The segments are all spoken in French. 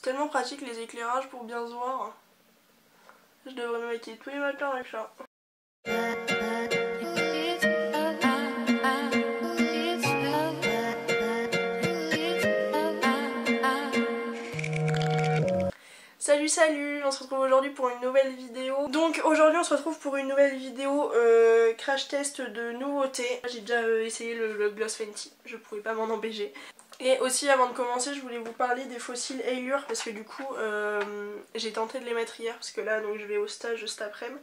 C'est tellement pratique les éclairages pour bien se voir. Je devrais me maquiller tous les matins avec ça. Salut, on se retrouve aujourd'hui pour une nouvelle vidéo. Donc aujourd'hui on se retrouve pour une nouvelle vidéo crash test de nouveautés. J'ai déjà essayé le gloss Fenty, je pouvais pas m'en empêcher. Et aussi avant de commencer je voulais vous parler des fossiles Allure parce que du coup j'ai tenté de les mettre hier parce que là donc je vais au stage cet après-midi.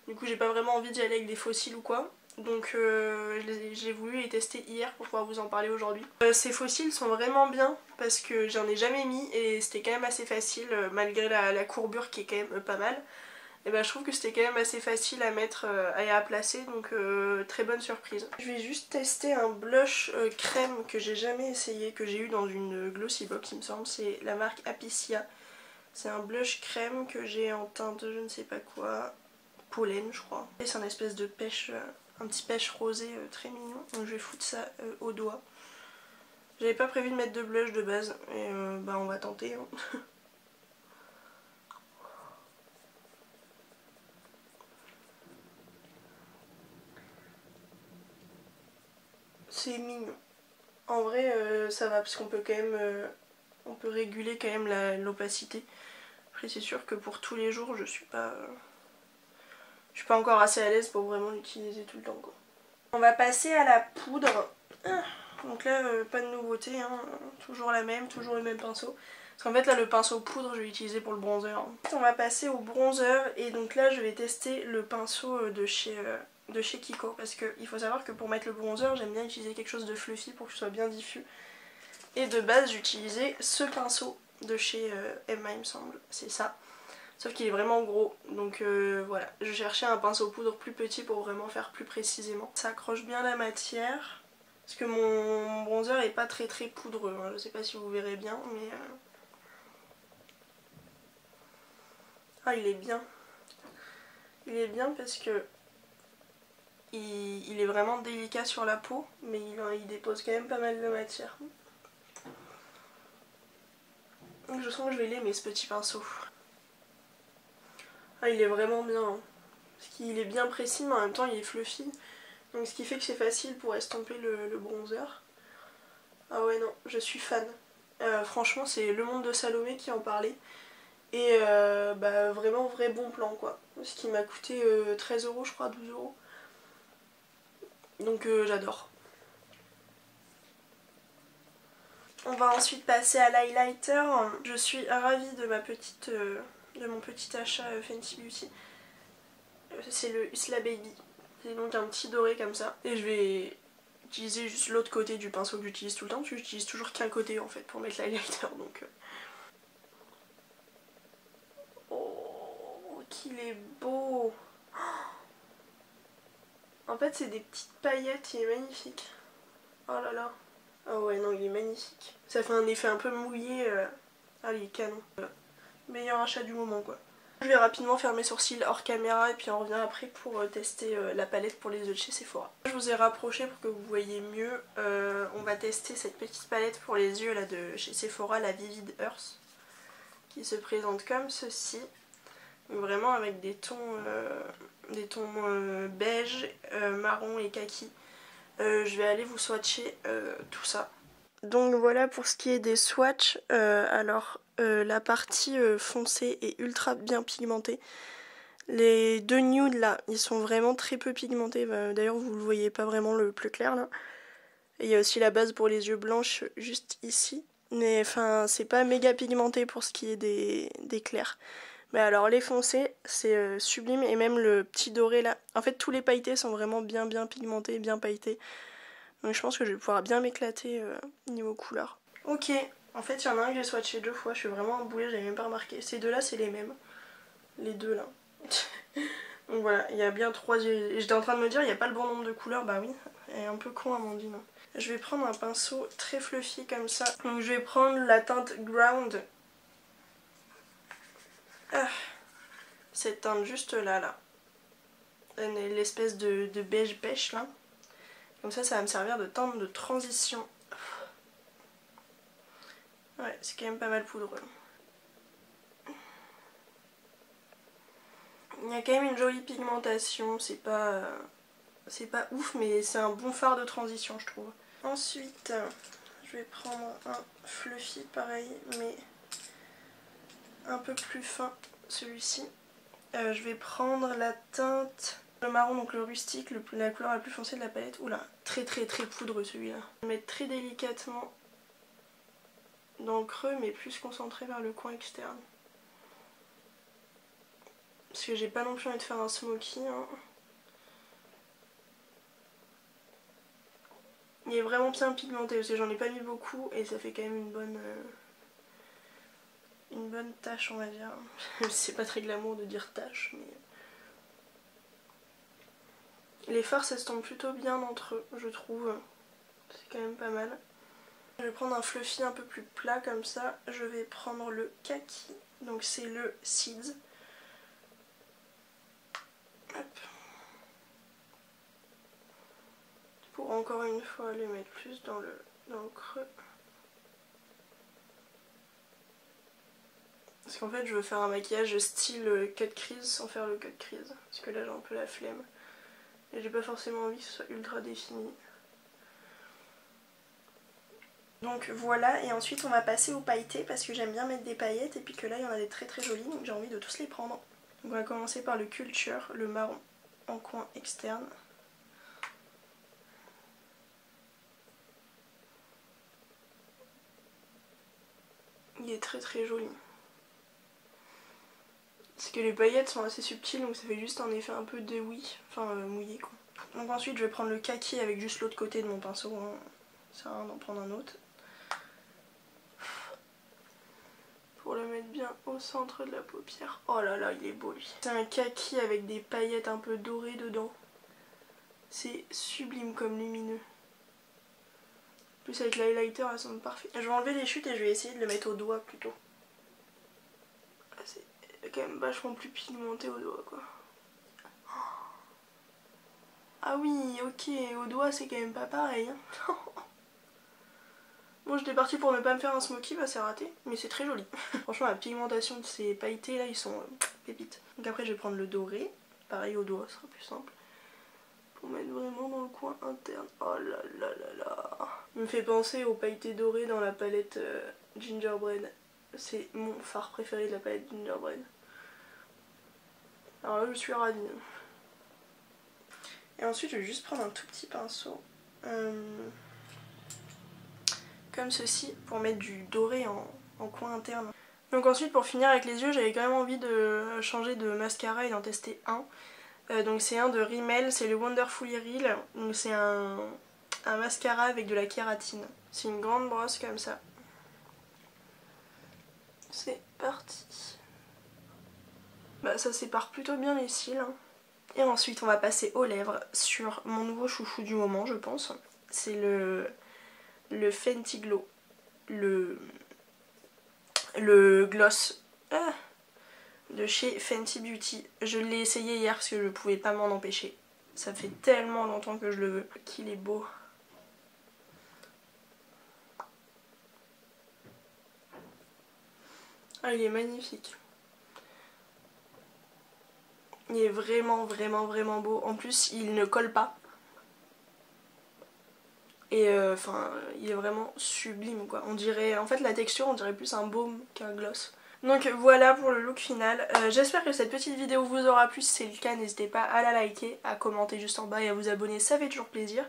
Du coup j'ai pas vraiment envie d'y aller avec des fossiles ou quoi. Donc j'ai voulu les tester hier pour pouvoir vous en parler aujourd'hui. Ces fossiles sont vraiment bien parce que j'en ai jamais mis et c'était quand même assez facile malgré la courbure qui est quand même pas mal. Et ben je trouve que c'était quand même assez facile à mettre et à placer, donc très bonne surprise. Je vais juste tester un blush crème que j'ai jamais essayé, que j'ai eu dans une glossy box il me semble, c'est la marque Apicia. C'est un blush crème que j'ai en teinte de je ne sais pas quoi, pollen je crois. Et c'est un espèce de pêche, un petit pêche rosé très mignon, donc je vais foutre ça au doigt. J'avais pas prévu de mettre de blush de base, et bah on va tenter. Hein. C'est mignon. En vrai ça va parce qu'on peut quand même on peut réguler quand même l'opacité. Après c'est sûr que pour tous les jours je suis pas encore assez à l'aise pour vraiment l'utiliser tout le temps quoi. On va passer à la poudre. Donc là pas de nouveauté hein. Toujours la même, toujours le même pinceau. Parce qu'en fait là le pinceau poudre je vais l'utiliser pour le bronzer. On va passer au bronzer et donc là je vais tester le pinceau de chez Kiko parce qu'il faut savoir que pour mettre le bronzer j'aime bien utiliser quelque chose de fluffy pour que ce soit bien diffus. Et de base j'utilisais ce pinceau de chez Emma il me semble, c'est ça. Sauf qu'il est vraiment gros, donc voilà. Je cherchais un pinceau poudre plus petit pour vraiment faire plus précisément. Ça accroche bien la matière, parce que mon bronzer est pas très poudreux, hein. Je sais pas si vous verrez bien, mais... Ah il est bien. Il est bien parce que il est vraiment délicat sur la peau, mais il dépose quand même pas mal de matière. Donc je sens que je vais l'aimer ce petit pinceau. Ah il est vraiment bien, hein. Parce qu'il est bien précis mais en même temps il est fluffy. Donc ce qui fait que c'est facile pour estomper le bronzer. Ah ouais non, je suis fan. Franchement c'est Le Monde de Salomé qui en parlait. Et bah vraiment vrai bon plan quoi. Ce qui m'a coûté 13 € je crois, 12 €. Donc j'adore. On va ensuite passer à l'highlighter. Je suis ravie de de mon petit achat Fenty Beauty. C'est le Isla Baby. C'est donc un petit doré comme ça. Et je vais utiliser juste l'autre côté du pinceau que j'utilise tout le temps. Parce que j'utilise toujours qu'un côté en fait pour mettre l'highlighter. Donc... Oh, qu'il est beau! En fait c'est des petites paillettes, il est magnifique. Oh là là. Ah ouais non il est magnifique. Ça fait un effet un peu mouillé. Ah il est canon. Meilleur achat du moment quoi. Je vais rapidement faire mes sourcils hors caméra et puis on revient après pour tester la palette pour les yeux de chez Sephora. Je vous ai rapproché pour que vous voyez mieux. On va tester cette petite palette pour les yeux là de chez Sephora, la Vivid Earth, qui se présente comme ceci. Vraiment avec des tons beige, marron et kaki. Je vais aller vous swatcher tout ça. Donc voilà pour ce qui est des swatchs. Alors la partie foncée est ultra bien pigmentée. Les deux nudes là, ils sont vraiment très peu pigmentés. D'ailleurs vous le voyez pas vraiment le plus clair là. Et il y a aussi la base pour les yeux blanches juste ici. Mais enfin c'est pas méga pigmenté pour ce qui est des clairs. Mais alors les foncés c'est sublime et même le petit doré là. En fait tous les pailletés sont vraiment bien pigmentés, bien pailletés. Donc je pense que je vais pouvoir bien m'éclater niveau couleur. Ok, en fait il y en a un que j'ai swatché 2 fois, je suis vraiment emboulée, j'avais même pas remarqué. Ces deux là c'est les mêmes. Les deux là. Donc voilà, il y a bien 3 yeux. J'étais en train de me dire il n'y a pas le bon nombre de couleurs, bah oui. Elle est un peu con Amandine. Je vais prendre un pinceau très fluffy comme ça. Donc je vais prendre la teinte Ground. Cette teinte juste là. L'espèce de beige pêche là. Comme ça va me servir de teinte de transition. Ouais, c'est quand même pas mal poudreux. Il y a quand même une jolie pigmentation, c'est pas ouf mais c'est un bon fard de transition je trouve. Ensuite je vais prendre un fluffy pareil mais un peu plus fin celui-ci. Je vais prendre la teinte le marron, donc le rustique, la couleur la plus foncée de la palette. Oula, très poudreux celui-là. Je vais mettre très délicatement dans le creux mais plus concentré vers le coin externe. Parce que j'ai pas non plus envie de faire un smoky. Hein. Il est vraiment bien pigmenté parce que j'en ai pas mis beaucoup et ça fait quand même une bonne tache on va dire. C'est pas très glamour de dire tache mais... Les fards s'estompent plutôt bien entre eux je trouve. C'est quand même pas mal. Je vais prendre un fluffy un peu plus plat comme ça. Je vais prendre le kaki. Donc c'est le Seeds. Hop. Pour encore une fois le mettre plus dans le creux. Parce qu'en fait je veux faire un maquillage style cut crease sans faire le cut crease. Parce que là j'ai un peu la flemme. Et j'ai pas forcément envie que ce soit ultra défini. Donc voilà, et ensuite on va passer aux pailletés parce que j'aime bien mettre des paillettes et puis que là il y en a des très jolies donc j'ai envie de tous les prendre. Donc on va commencer par le Culture, le marron en coin externe. Il est très joli. Parce que les paillettes sont assez subtiles donc ça fait juste un effet un peu dewy, enfin mouillé quoi. Donc ensuite je vais prendre le kaki avec juste l'autre côté de mon pinceau, hein. Ça sert à rien d'en prendre un autre. Pour le mettre bien au centre de la paupière. Oh là là, il est beau lui. C'est un kaki avec des paillettes un peu dorées dedans. C'est sublime comme lumineux. En plus avec l'highlighter, elles sont parfaites. Je vais enlever les chutes et je vais essayer de le mettre au doigt plutôt. C'est quand même vachement plus pigmenté au doigt quoi. Ah oui, ok, au doigt c'est quand même pas pareil. Hein. Bon, j'étais partie pour ne pas me faire un smoky, bah c'est raté, mais c'est très joli. Franchement, la pigmentation de ces pailletés là, ils sont pépites. Donc après, je vais prendre le doré, pareil au doigt, ce sera plus simple. Pour mettre vraiment dans le coin interne. Oh là là là là. Il me fait penser aux pailletés dorées dans la palette Gingerbread. C'est mon fard préféré de la palette Gingerbread. Alors là, je suis ravie. Et ensuite, je vais juste prendre un tout petit pinceau. Comme ceci pour mettre du doré en coin interne. Donc ensuite pour finir avec les yeux j'avais quand même envie de changer de mascara et d'en tester un. Donc c'est un de Rimmel, c'est le Wonderfully Real. Donc c'est un mascara avec de la kératine. C'est une grande brosse comme ça. C'est parti. Bah ça sépare plutôt bien les cils. Hein. Et ensuite on va passer aux lèvres sur mon nouveau chouchou du moment je pense. C'est le Fenty Glow, le gloss de chez Fenty Beauty. Je l'ai essayé hier parce que je pouvais pas m'en empêcher. Ça fait tellement longtemps que je le veux qu'il est beau. Ah, il est magnifique. Il est vraiment beau. En plus, il ne colle pas. Et enfin, il est vraiment sublime quoi. On dirait, en fait la texture on dirait plus un baume qu'un gloss. Donc voilà pour le look final. J'espère que cette petite vidéo vous aura plu. Si c'est le cas, n'hésitez pas à la liker, à commenter juste en bas et à vous abonner, ça fait toujours plaisir.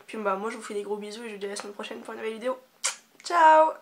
Puis bah moi je vous fais des gros bisous et je vous dis à la semaine prochaine pour une nouvelle vidéo. Ciao!